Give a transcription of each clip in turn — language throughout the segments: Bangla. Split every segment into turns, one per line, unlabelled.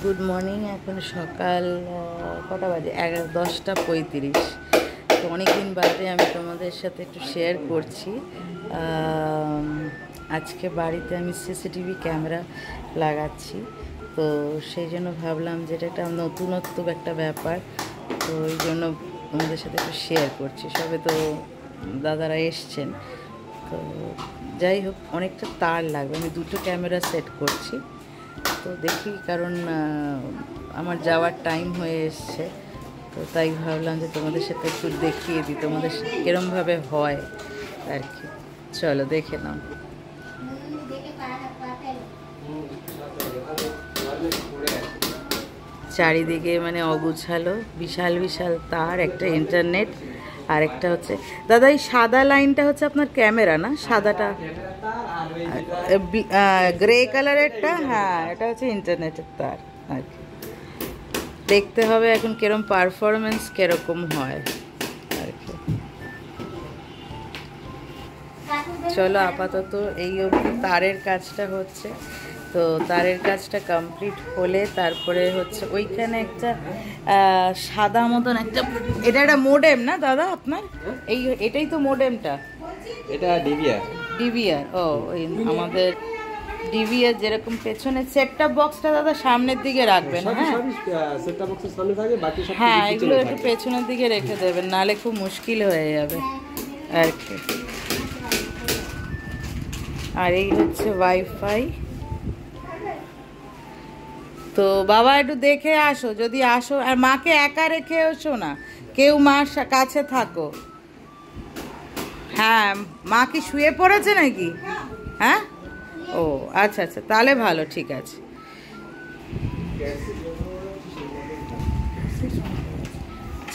Good morning. এখন সকাল কটা বাজে? 10:35। তো অনেকদিন বাদে আমি তোমাদের সাথে একটু শেয়ার করছি। আজকে বাড়িতে আমি সিসিটিভি ক্যামেরা লাগাচ্ছি, তো সেই জন্য ভাবলাম যে এটা একটা নতুনত্ব একটা ব্যাপার, তো ওই জন্য তোমাদের সাথে একটু শেয়ার করছি। সবে তো দাদারা এসছেন, তো যাই হোক অনেকটা তার লাগবে। আমি দুটো ক্যামেরা সেট করছি, তো দেখি, কারণ আমার যাওয়ার টাইম হয়ে এসছে, তো তাই ভাবলাম যে তোমাদের সাথে একটু দেখিয়ে দিই তোমাদের কীরমভাবে হয় আর কি। চলো দেখে নাও। চারিদিকে মানে অগুছালো, বিশাল বিশাল তার, একটা ইন্টারনেট, আর একটা হচ্ছে দাদা এই সাদা লাইনটা হচ্ছে আপনার ক্যামেরা না? সাদাটা গ্রে কালারেরটা, হ্যাঁ এটা হচ্ছে ইন্টারনেটের তার আর কি। দেখতে হবে এখন কিরম পারফরমেন্স কিরকম হয় আর কি। চলো আপাতত এই অবধি তারের কাজটা হচ্ছে, তো তারের কাজটা কমপ্লিট হলে তারপরে হচ্ছে ওইখানে একটা সাদা মতন একটা, এটা একটা মোডেম না দাদা আপনার? এটাই তো মোডেমটা,
এটা
ডিভিআর। ও ওই আমাদের ডিভিআর যেরকম পেছনে সেটটপ বক্সটা দাদা সামনের দিকে রাখবেন। হ্যাঁ এগুলো একটু পেছনের দিকে রেখে দেবেন, নাহলে খুব মুশকিল হয়ে যাবে আর কি। আর এই হচ্ছে ওয়াইফাই। তো বাবা একটু দেখে আসো, যদি আসো, আর মাকে একা রেখে এসো না, কেউ মার কাছে থাকো। হ্যাঁ মা কি শুয়ে পড়েছে নাকি? হ্যাঁ ও আচ্ছা আচ্ছা, তাহলে ভালো, ঠিক আছে।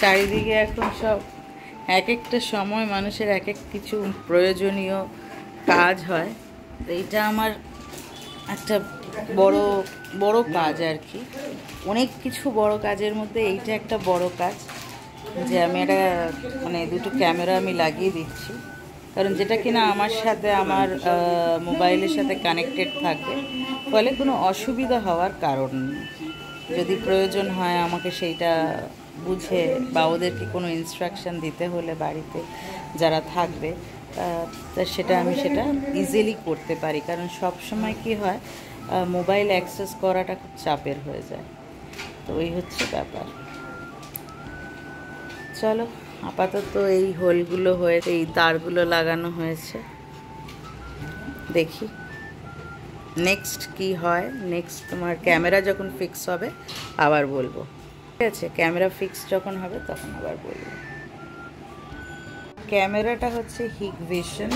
চারিদিকে এখন সব এক একটা সময় মানুষের এক এক কিছু প্রয়োজনীয় কাজ হয়, তো এইটা আমার একটা বড় বড় কাজ আর কি। অনেক কিছু বড় কাজের মধ্যে এইটা একটা বড় কাজ, যে আমি একটা মানে দুটো ক্যামেরা আমি লাগিয়ে দিচ্ছি, কারণ যেটা কিনা আমার সাথে আমার মোবাইলের সাথে কানেক্টেড থাকবে, ফলে কোনো অসুবিধা হওয়ার কারণ নেই। যদি প্রয়োজন হয় আমাকে সেইটা বুঝে বা ওদেরকে কোনো ইনস্ট্রাকশান দিতে হলে বাড়িতে যারা থাকবে, তা সেটা আমি সেটা ইজিলি করতে পারি, কারণ সব সময় কি হয় মোবাইল অ্যাক্সেস করাটা খুব চাপের হয়ে যায়। তো এই হচ্ছে ব্যাপার। চলো আপাতত এই হোলগুলো হয়েছে, এই তারগুলো লাগানো হয়েছে, দেখি নেক্সট কি হয়। নেক্সট তোমার ক্যামেরা যখন ফিক্স হবে আবার বলবো, ঠিক আছে? ক্যামেরা ফিক্স যখন হবে তখন আবার বলবো। ক্যামেরাটা হচ্ছে হিগভিশন,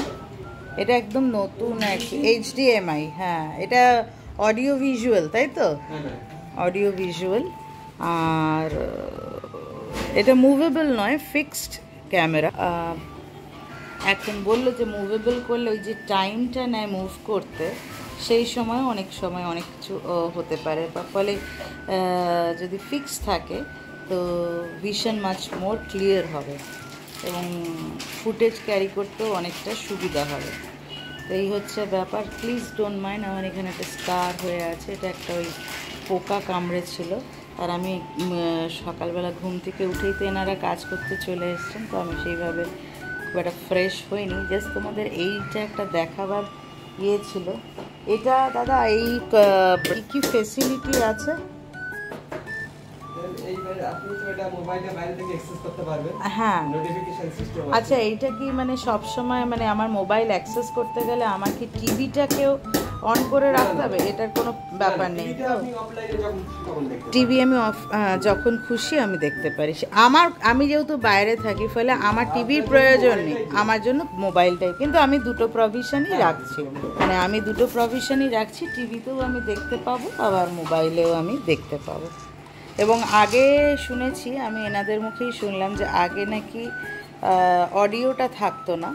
এটা একদম নতুন একটি HDMI। হ্যাঁ এটা অডিও ভিজুয়াল, তাই তো? Audio visual. আর এটা মুভেবল নয়, ফিক্সড ক্যামেরা। এখন বললো যে মুভেবল করলে ওই যে টাইমটা নেয় মুভ করতে, সেই সময় অনেক সময় অনেক কিছু হতে পারে, বা ফলে যদি ফিক্স থাকে তো ভিশন মাচ মোর ক্লিয়ার হবে এবং ফুটেজ ক্যারি করতেও অনেকটা সুবিধা হবে। তো এই হচ্ছে ব্যাপার। প্লিজ ডোন্ট মাইন্ড, আমার এখানে একটা স্কার হয়ে আছে, এটা একটা ওই পোকা কামড়েছিল। আর আমি সকালবেলা ঘুম থেকে উঠেই তো এনারা কাজ করতে চলে এসছেন, তো আমি সেইভাবে খুব একটা ফ্রেশ হইনি। জাস্ট তোমাদের এইটা একটা দেখাবার ইয়ে ছিল। এটা দাদা এই কি ফেসিলিটি আছে? হ্যাঁ আচ্ছা, এইটা কি মানে সব সময় মানে আমার মোবাইল অ্যাক্সেস করতে গেলে আমার কি টিভিটাকেও অন করে রাখতে হবে? এটার কোনো ব্যাপার নেই তো? টিভি আমি অফ যখন খুশি আমি দেখতে পারি। আমি যেহেতু বাইরে থাকি, ফলে আমার টিভির প্রয়োজন নেই, আমার জন্য মোবাইলটাই। কিন্তু আমি দুটো প্রভিশনই রাখছি, মানে আমি দুটো প্রভিশনই রাখছি, টিভিতেও আমি দেখতে পাবো আবার মোবাইলেও আমি দেখতে পাবো। এবং আগে শুনেছি, আমি এনাদের মুখেই শুনলাম যে আগে নাকি অডিওটা থাকতো না,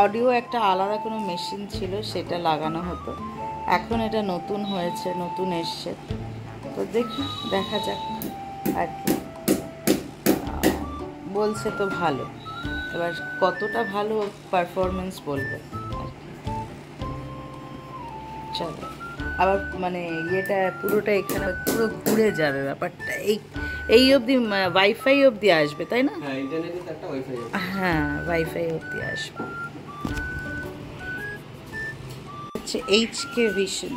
অডিও একটা আলাদা কোনো মেশিন ছিল, সেটা লাগানো হতো। এখন এটা নতুন হয়েছে, নতুন এসছে, তো দেখি দেখা যাক আর কি। বলছে তো ভালো, এবার কতটা ভালো পারফরমেন্স বলবে আর কি। চলো। আবার মানে ইয়েটা পুরোটা এখানে পুরো ঘুরে যাবে ব্যাপারটা। এই অবধি ওয়াইফাই অবধি আসবে, তাই না? হ্যাঁ, ওয়াইফাই অবধি আসবে। হচ্ছে HK ভিশন,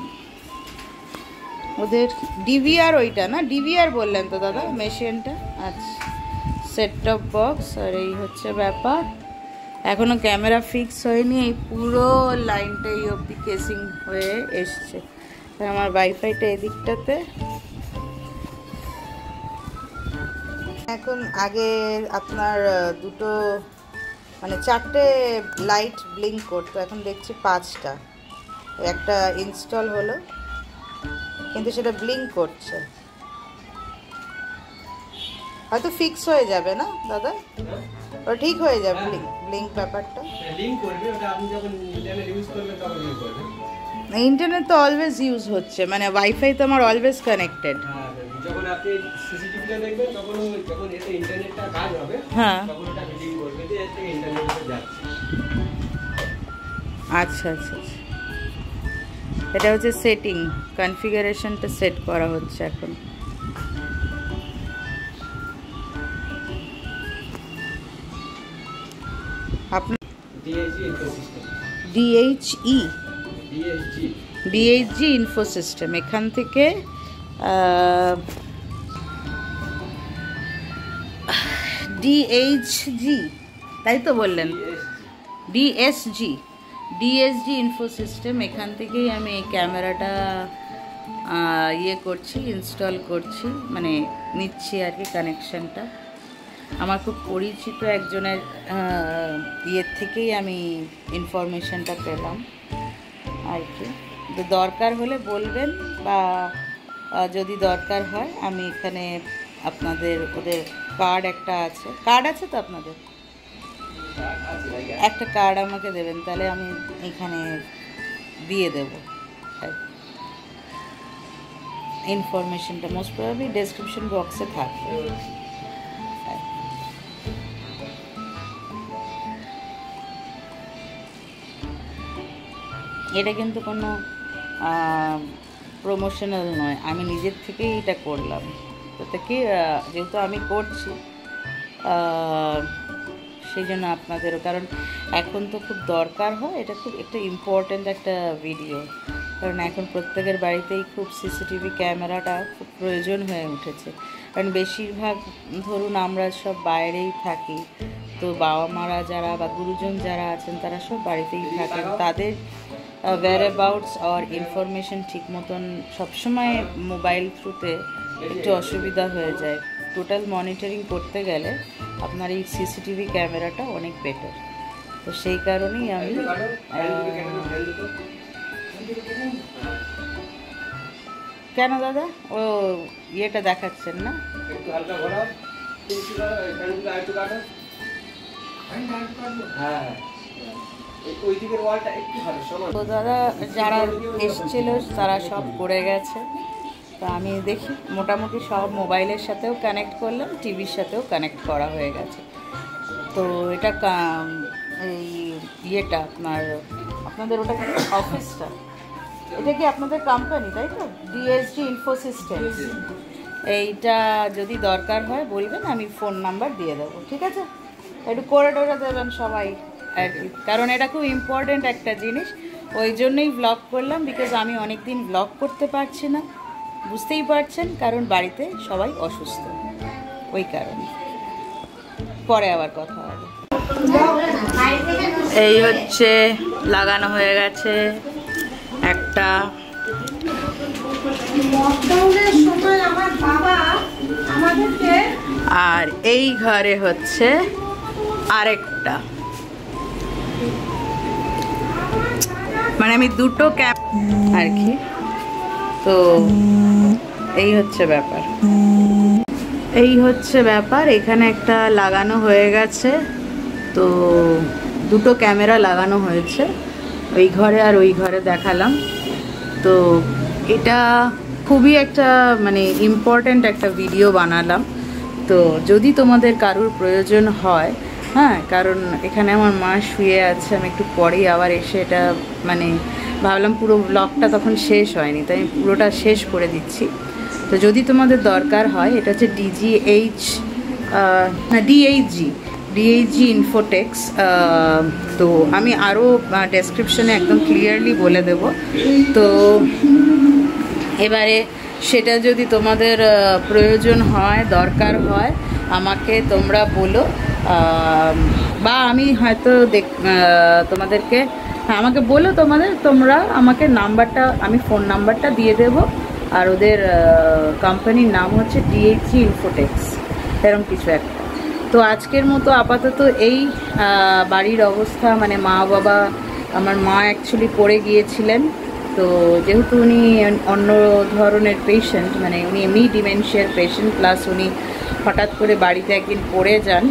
ওদের ডিভিআর ওইটা না, ডিভিআর বললেন তো দাদা মেশিনটা। আচ্ছা, সেট টপ বক্স। আর এই হচ্ছে ব্যাপার, এখনো ক্যামেরা ফিক্স হয়নি, এই পুরো লাইনটা এই অবধি কেসিং হয়ে এসছে। আমার ওয়াইফাইটা এদিকটাতে। এখন আগে আপনার দুটো মানে 4টে লাইট ব্লিঙ্ক করতো, এখন দেখছি 5টা। একটা ইনস্টল হলো কিন্তু সেটা ব্লিঙ্ক করছে, হয়তো ফিক্স হয়ে যাবে না দাদা? ওটা ঠিক হয়ে যাবে ব্লিঙ্ক ব্যাপারটা। ইন্টারনেট তো অলওয়েজ ইউজ হচ্ছে, মানে ওয়াইফাই তো আমার অলওয়েজ কানেক্টেড।
যখন আপনি সিসিটিভিটা দেখবেন তখন যখন এতে ইন্টারনেটটা কাজ হবে,
হ্যাঁ,
তখন ওটা ব্লিঙ্ক করবে যে এতে ইন্টারনেটে যাচ্ছে।
আচ্ছা আচ্ছা, এটা হচ্ছে সেটিং, কনফিগারেশনটা সেট করা হচ্ছে এখন। আপনার DHG ইনফোসিস্টেম, এখান থেকে DHG তাই তো বললেন? DSG ইনফোসিস্টেম, এখান থেকেই আমি এই ক্যামেরাটা ইয়ে করছি, ইনস্টল করছি, মানে নিচ্ছি আর কি কানেকশানটা। আমার খুব পরিচিত একজনের ইয়ের থেকেই আমি ইনফরমেশানটা পেলাম আর কি। দরকার হলে বলবেন, বা যদি দরকার হয় আমি এখানে আপনাদের, ওদের কার্ড একটা আছে, কার্ড আছে তো আপনাদের? একটা কার্ড আমাকে দেবেন, তাহলে আমি এখানে দিয়ে দেবো ইনফরমেশনটা। মোস্ট প্রবাবলি ডেসক্রিপশন বক্সে থাকবে। এটা কিন্তু কোনো প্রমোশনাল নয়, আমি নিজের থেকেই এটা করলাম। তাতে কি, যেহেতু আমি করছি সেই জন্য আপনাদেরও, কারণ এখন তো খুব দরকার হয়, এটা খুব একটা ইম্পর্ট্যান্ট একটা ভিডিও, কারণ এখন প্রত্যেকের বাড়িতেই খুব সিসিটিভি ক্যামেরাটা খুব প্রয়োজন হয়ে উঠেছে। কারণ বেশিরভাগ ধরুন আমরা সব বাইরেই থাকি, তো বাবা মারা যারা বা গুরুজন যারা আছেন তারা সব বাড়িতেই থাকেন, তাদের whereabouts আর ইনফরমেশন ঠিক মতন সবসময় মোবাইল থ্রুতে একটু অসুবিধা হয়ে যায়। টোটাল মনিটরিং করতে গেলে আপনার এই সিসিটিভি ক্যামেরাটা অনেক বেটার। তো সেই কারণেই আমি কেন দাদা ও ইয়েটা দেখাচ্ছেন না? তো দাদা যারা এসেছিল তারা সব করে গেছে, তো আমি দেখি মোটামুটি সব মোবাইলের সাথেও কানেক্ট করলাম, টিভির সাথেও কানেক্ট করা হয়ে গেছে। তো এটা এই ইয়েটা আপনাদের ওটা কি অফিসটা? এটা কি আপনাদের কোম্পানি, তাই তো? DSG ইনফোসিস্টেম। এইটা যদি দরকার হয় বলবেন, আমি ফোন নাম্বার দিয়ে দেবো, ঠিক আছে? একটু করে টোরে দেবেন সবাই আর কি, কারণ এটা খুব ইম্পর্ট্যান্ট একটা জিনিস। ওই জন্যই ব্লগ করলাম, বিকজ আমি অনেক দিন ব্লগ করতে পারছি না, বুঝতেই পারছেন, কারণ বাড়িতে সবাই অসুস্থ, ওই কারণে। পরে আবার কথা হবে। এই হচ্ছে লাগানো হয়ে গেছে একটা, আর এই ঘরে হচ্ছে আরেকটা, মানে আমি দুটো ক্যাপ আর কি। তো এই হচ্ছে ব্যাপার, এখানে একটা লাগানো হয়ে গেছে। তো দুটো ক্যামেরা লাগানো হয়েছে, ওই ঘরে আর ওই ঘরে দেখালাম। তো এটা খুবই একটা মানে ইম্পর্ট্যান্ট একটা ভিডিও বানালাম। তো যদি তোমাদের কারোর প্রয়োজন হয় হ্যাঁ, কারণ এখানে আমার মা শুয়ে আছে, আমি একটু পরেই আবার এসে এটা মানে ভাবলাম পুরো ব্লগটা তখন শেষ হয়নি, তাই আমি পুরোটা শেষ করে দিচ্ছি। তো যদি তোমাদের দরকার হয়, এটা হচ্ছে ডিএইচজি ইনফোটেক্স। তো আমি আরও ডেসক্রিপশনে একদম ক্লিয়ারলি বলে দেব। তো এবারে সেটা যদি তোমাদের প্রয়োজন হয়, দরকার হয়, আমাকে তোমরা বলো, বা আমি হয়তো তোমাদেরকে আমাকে বলো, তোমরা আমাকে নাম্বারটা, আমি ফোন নাম্বারটা দিয়ে দেব। আর ওদের কোম্পানির নাম হচ্ছে ডিএইচজি ইনফোটেক্স, এরকম কিছু একটা। তো আজকের মতো আপাতত এই বাড়ির অবস্থা, মানে মা বাবা, আমার মা অ্যাকচুয়ালি পড়ে গিয়েছিলেন। তো যেহেতু উনি অন্য ধরনের পেশেন্ট, মানে উনি এমনি ডিমেনশিয়ার পেশেন্ট, প্লাস উনি হঠাৎ করে বাড়িতে একদিন পড়ে যান।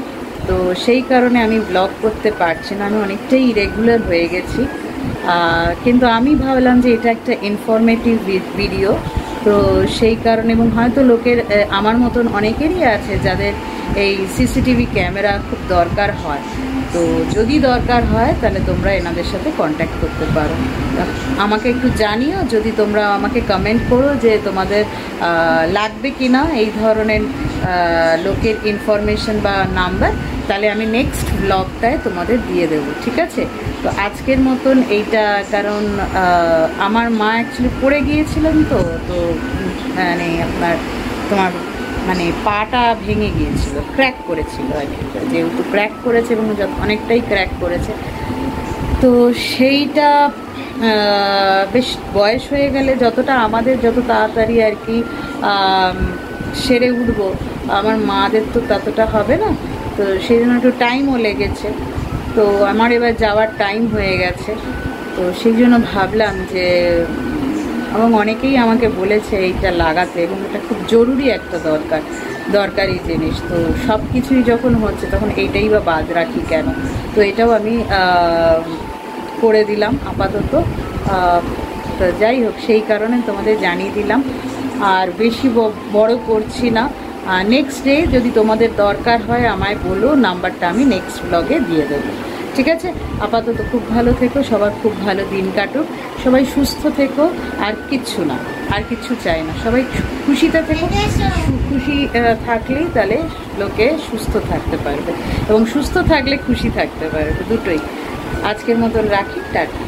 তো সেই কারণে আমি ব্লগ করতে পারছি না, আমি অনেকটাই ইরেগুলার হয়ে গেছি। কিন্তু আমি ভাবলাম যে এটা একটা ইনফরমেটিভ ভিডিও, তো সেই কারণে, এবং হয়তো লোকের আমার মতন অনেকেরই আছে যাদের এই সিসিটিভি ক্যামেরা খুব দরকার হয়। তো যদি দরকার হয় তাহলে তোমরা এনাদের সাথে কন্ট্যাক্ট করতে পারো। আমাকে একটু জানিও, যদি তোমরা আমাকে কমেন্ট করো যে তোমাদের লাগবে কি না এই ধরনের লোকের ইনফরমেশন বা নাম্বার, তাহলে আমি নেক্সট ব্লগটায় তোমাদের দিয়ে দেবো, ঠিক আছে? তো আজকের মতন এইটা, কারণ আমার মা অ্যাকচুয়ালি পড়ে গিয়েছিলেন, তো মানে তোমার মানে পাটা ভেঙে গিয়েছিল, ক্র্যাক করেছিল আর কি। যেহেতু ক্র্যাক করেছে এবং অনেকটাই ক্র্যাক করেছে, তো সেইটা বেশ বয়স হয়ে গেলে যতটা আমাদের যত তাড়াতাড়ি আর কি সেরে উঠবো, আমার মাদের তো ততটা হবে না। তো সেই জন্য একটু টাইমও লেগেছে। তো আমার এবার যাওয়ার টাইম হয়ে গেছে, তো সেই জন্য ভাবলাম যে, এবং অনেকেই আমাকে বলেছে এইটা লাগাতে, এবং এটা খুব জরুরি একটা দরকারি জিনিস। তো সব কিছুই যখন হচ্ছে তখন এইটাই বা বাদ রাখি কেন? তো এটাও আমি করে দিলাম আপাতত। তো যাই হোক, সেই কারণে তোমাদের জানিয়ে দিলাম, আর বেশি বড় করছি না। নেক্সট ডে যদি তোমাদের দরকার হয় আমায় বলো, নাম্বারটা আমি নেক্সট ব্লগে দিয়ে দেবো, ঠিক আছে? আপাতত খুব ভালো থেকো, সবার খুব ভালো দিন কাটুক, সবাই সুস্থ থেকো, আর কিচ্ছু না, আর কিচ্ছু চাই না, সবাই খুশিতে থেকো। খুশি থাকলেই তাহলে লোকে সুস্থ থাকতে পারবে, এবং সুস্থ থাকলে খুশি থাকতে পারবে, দুটোই। আজকের মতন রাখি, টাটা।